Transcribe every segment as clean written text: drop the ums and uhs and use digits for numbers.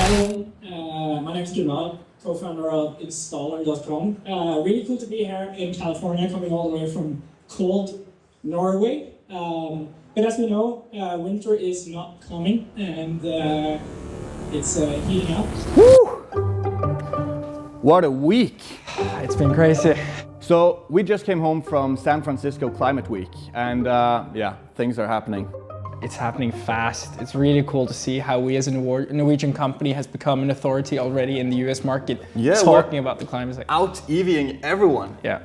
Hello, my name is Gunnar, co-founder of Installer.com. Really cool to be here in California, coming all the way from cold Norway. But as we know, winter is not coming, and it's heating up. Woo! What a week! It's been crazy. So we just came home from San Francisco Climate Week, and yeah, things are happening. It's happening fast. It's really cool to see how we as a Norwegian company has become an authority already in the US market, talking about the climate sector. Out EVing everyone. Yeah.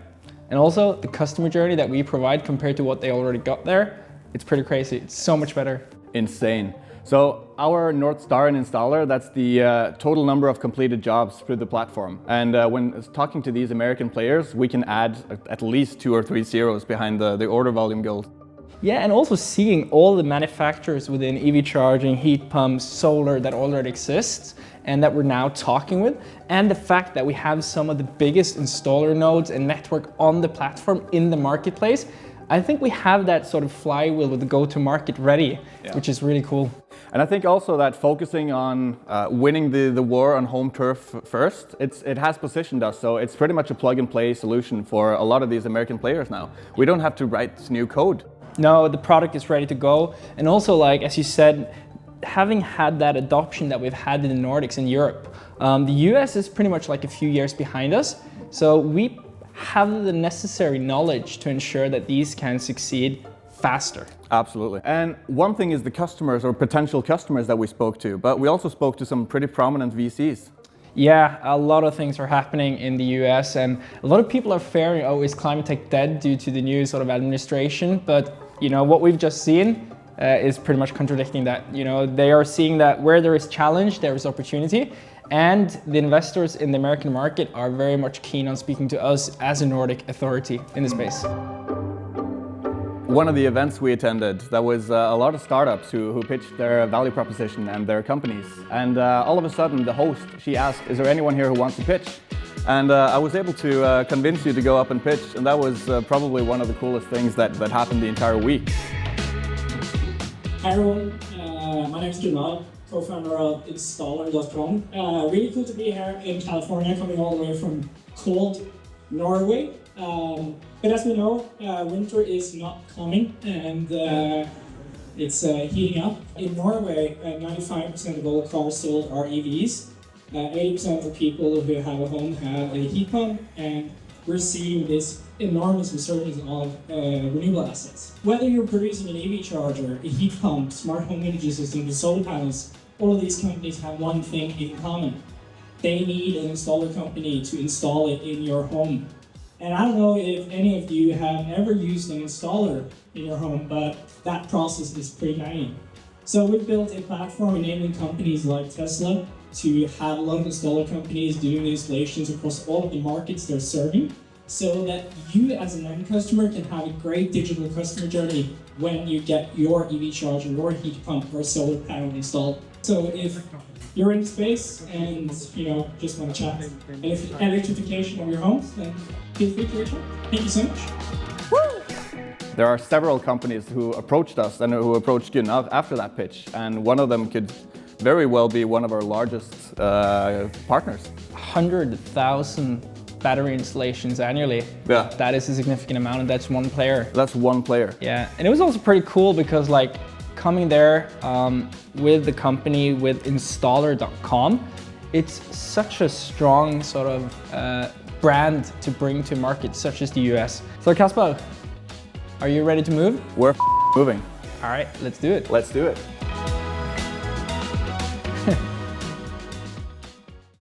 And also the customer journey that we provide compared to what they already got there, it's pretty crazy. It's so much better. Insane. So our North Star in Installer, that's the total number of completed jobs through the platform. And when talking to these American players, we can add at least 2 or 3 zeros behind the order volume goal. Yeah, and also seeing all the manufacturers within EV charging, heat pumps, solar that already exists and that we're now talking with, and the fact that we have some of the biggest installer nodes and network on the platform in the marketplace, I think we have that sort of flywheel with the go-to-market ready, which is really cool. And I think also that focusing on winning the war on home turf first, it has positioned us, so it's pretty much a plug-and-play solution for a lot of these American players now. We don't have to write new code. No, the product is ready to go. And also, like, as you said, having had that adoption that we've had in the Nordics and Europe, the US is pretty much like a few years behind us. So we have the necessary knowledge to ensure that these can succeed faster. Absolutely. And one thing is the customers or potential customers that we spoke to, but we also spoke to some pretty prominent VCs. Yeah, a lot of things are happening in the US, and a lot of people are fearing, oh, is climate tech dead due to the new sort of administration? But you know, what we've just seen is pretty much contradicting that. You know, they are seeing that where there is challenge, there is opportunity, and the investors in the American market are very much keen on speaking to us as a Nordic authority in the space. One of the events we attended, there was a lot of startups who pitched their value proposition and their companies. And all of a sudden, the host, she asked, is there anyone here who wants to pitch? And I was able to convince you to go up and pitch, and that was probably one of the coolest things that happened the entire week. Hi everyone, my name is Gunnar, co-founder of Installer.com. Really cool to be here in California, coming all the way from cold Norway. But as we know, winter is not coming, and it's heating up. In Norway, 95% of all cars sold are EVs. 80% of the people who have a home have a heat pump, and we're seeing this enormous resurgence of renewable assets. Whether you're producing an EV charger, a heat pump, smart home energy system, the solar panels, all of these companies have one thing in common. They need an installer company to install it in your home. And I don't know if any of you have ever used an installer in your home, but that process is pretty manual. So we've built a platform enabling companies like Tesla to have a lot of installer companies doing the installations across all of the markets they're serving, so that you as an end customer can have a great digital customer journey when you get your EV charger, your heat pump, or solar panel installed. So if you're in space and just want to chat electrification of your homes, then feel free to reach out. Thank you so much. There are several companies who approached us and who approached Gunnar after that pitch, and one of them could very well be one of our largest partners. 100,000 battery installations annually. Yeah. That is a significant amount, and that's one player. That's one player. Yeah, and it was also pretty cool because like coming there with the company, with Installer.com, it's such a strong sort of brand to bring to markets such as the US. So Kasper, are you ready to move? We're moving. All right, let's do it. Let's do it.